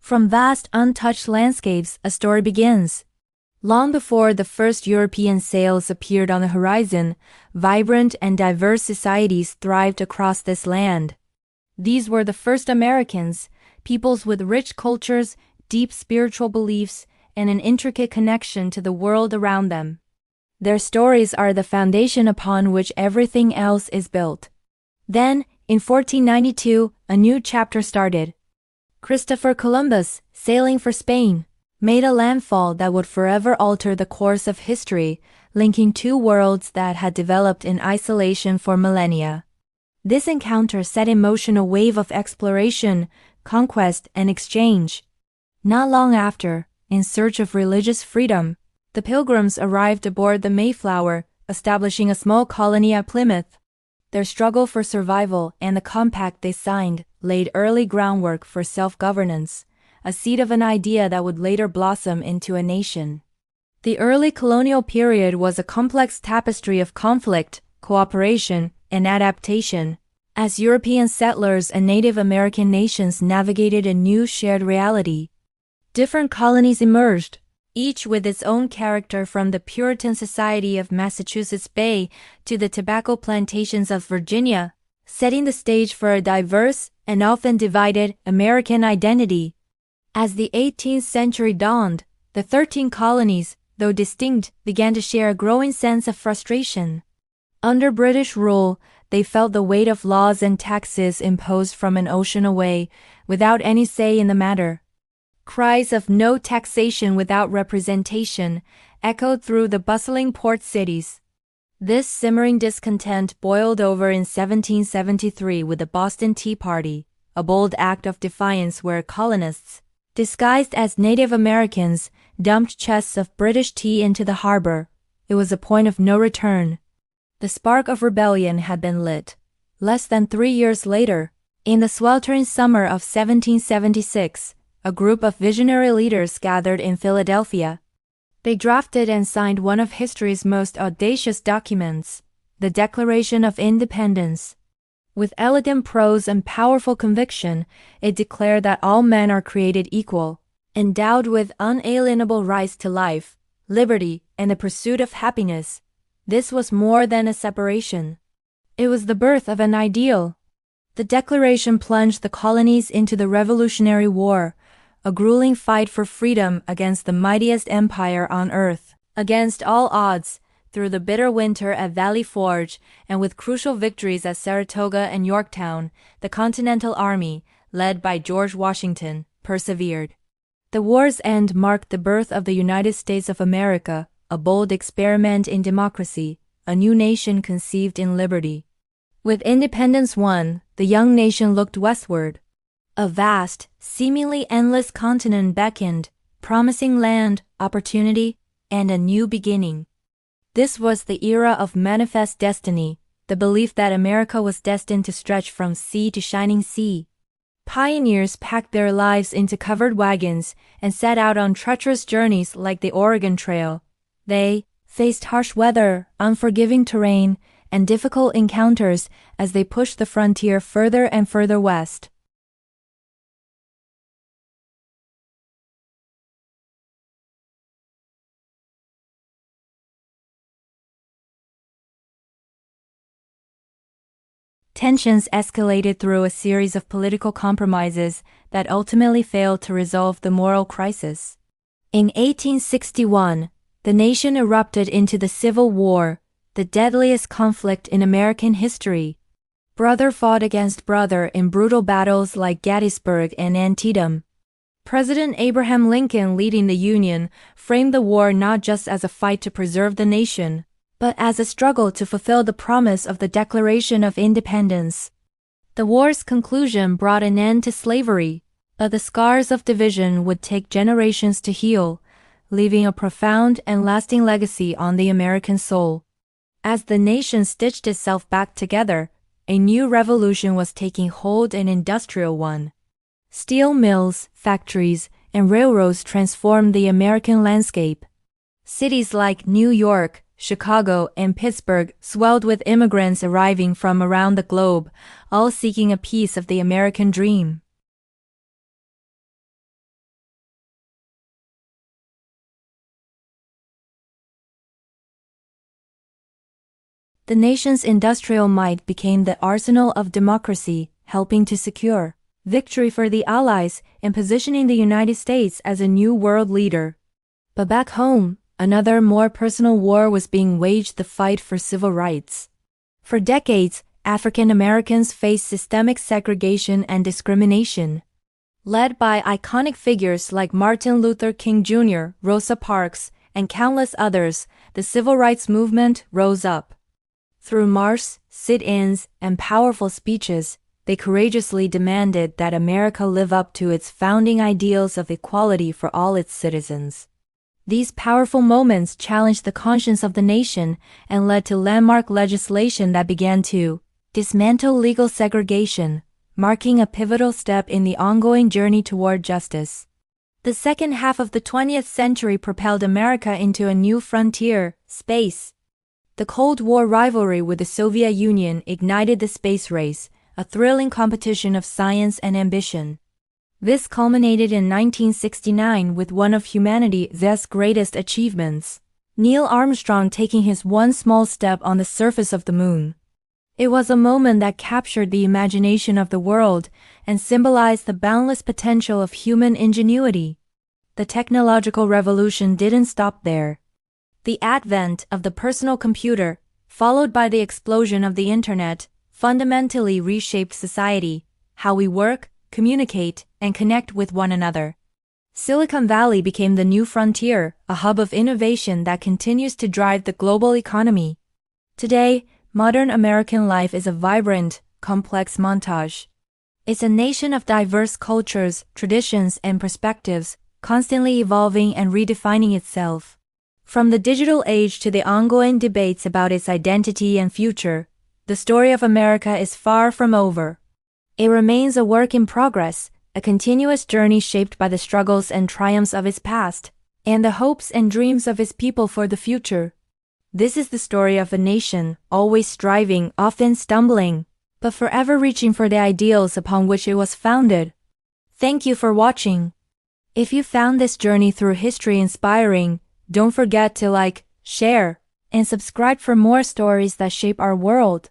From vast untouched landscapes, a story begins. Long before the first European sails appeared on the horizon, vibrant and diverse societies thrived across this land. These were the first Americans, peoples with rich cultures, deep spiritual beliefs, and an intricate connection to the world around them. Their stories are the foundation upon which everything else is built. Then, in 1492, a new chapter started. Christopher Columbus, sailing for Spain, made a landfall that would forever alter the course of history, linking two worlds that had developed in isolation for millennia. This encounter set in motion a wave of exploration, conquest, and exchange. Not long after, in search of religious freedom, the Pilgrims arrived aboard the Mayflower, establishing a small colony at Plymouth. Their struggle for survival and the compact they signed laid early groundwork for self-governance, a seed of an idea that would later blossom into a nation. The early colonial period was a complex tapestry of conflict, cooperation, and adaptation, as European settlers and Native American nations navigated a new shared reality. Different colonies emerged, each with its own character, from the Puritan society of Massachusetts Bay to the tobacco plantations of Virginia, setting the stage for a diverse and often divided American identity. As the 18th century dawned, the 13 colonies, though distinct, began to share a growing sense of frustration. Under British rule, they felt the weight of laws and taxes imposed from an ocean away, without any say in the matter. Cries of "no taxation without representation" echoed through the bustling port cities. This simmering discontent boiled over in 1773 with the Boston Tea Party, a bold act of defiance where colonists, disguised as Native Americans, dumped chests of British tea into the harbor. It was a point of no return. The spark of rebellion had been lit. Less than 3 years later, in the sweltering summer of 1776, a group of visionary leaders gathered in Philadelphia. They drafted and signed one of history's most audacious documents, the Declaration of Independence. With elegant prose and powerful conviction, it declared that all men are created equal, endowed with unalienable rights to life, liberty, and the pursuit of happiness. This was more than a separation. It was the birth of an ideal. The Declaration plunged the colonies into the Revolutionary War, a grueling fight for freedom against the mightiest empire on earth. Against all odds, through the bitter winter at Valley Forge, and with crucial victories at Saratoga and Yorktown, the Continental Army, led by George Washington, persevered. The war's end marked the birth of the United States of America, a bold experiment in democracy, a new nation conceived in liberty. With independence won, the young nation looked westward. A vast, seemingly endless continent beckoned, promising land, opportunity, and a new beginning. This was the era of manifest destiny, the belief that America was destined to stretch from sea to shining sea. Pioneers packed their lives into covered wagons and set out on treacherous journeys like the Oregon Trail. They faced harsh weather, unforgiving terrain, and difficult encounters as they pushed the frontier further and further west. Tensions escalated through a series of political compromises that ultimately failed to resolve the moral crisis. In 1861, the nation erupted into the Civil War, the deadliest conflict in American history. Brother fought against brother in brutal battles like Gettysburg and Antietam. President Abraham Lincoln, leading the Union, framed the war not just as a fight to preserve the nation, but as a struggle to fulfill the promise of the Declaration of Independence. The war's conclusion brought an end to slavery, but the scars of division would take generations to heal, leaving a profound and lasting legacy on the American soul. As the nation stitched itself back together, a new revolution was taking hold, an industrial one. Steel mills, factories, and railroads transformed the American landscape. Cities like New York, Chicago, and Pittsburgh swelled with immigrants arriving from around the globe, all seeking a piece of the American dream. The nation's industrial might became the arsenal of democracy, helping to secure victory for the Allies and positioning the United States as a new world leader. But back home, another more personal war was being waged, the fight for civil rights. For decades, African Americans faced systemic segregation and discrimination. Led by iconic figures like Martin Luther King Jr., Rosa Parks, and countless others, the civil rights movement rose up. Through marches, sit-ins, and powerful speeches, they courageously demanded that America live up to its founding ideals of equality for all its citizens. These powerful moments challenged the conscience of the nation and led to landmark legislation that began to dismantle legal segregation, marking a pivotal step in the ongoing journey toward justice. The second half of the 20th century propelled America into a new frontier, space. The Cold War rivalry with the Soviet Union ignited the space race, a thrilling competition of science and ambition. This culminated in 1969 with one of humanity's greatest achievements, Neil Armstrong taking his one small step on the surface of the moon. It was a moment that captured the imagination of the world and symbolized the boundless potential of human ingenuity. The technological revolution didn't stop there. The advent of the personal computer, followed by the explosion of the internet, fundamentally reshaped society, how we work, communicate, and connect with one another. Silicon Valley became the new frontier, a hub of innovation that continues to drive the global economy. Today, modern American life is a vibrant, complex montage. It's a nation of diverse cultures, traditions, and perspectives, constantly evolving and redefining itself. From the digital age to the ongoing debates about its identity and future, the story of America is far from over. It remains a work in progress, a continuous journey shaped by the struggles and triumphs of its past, and the hopes and dreams of its people for the future. This is the story of a nation, always striving, often stumbling, but forever reaching for the ideals upon which it was founded. Thank you for watching. If you found this journey through history inspiring, don't forget to like, share, and subscribe for more stories that shape our world.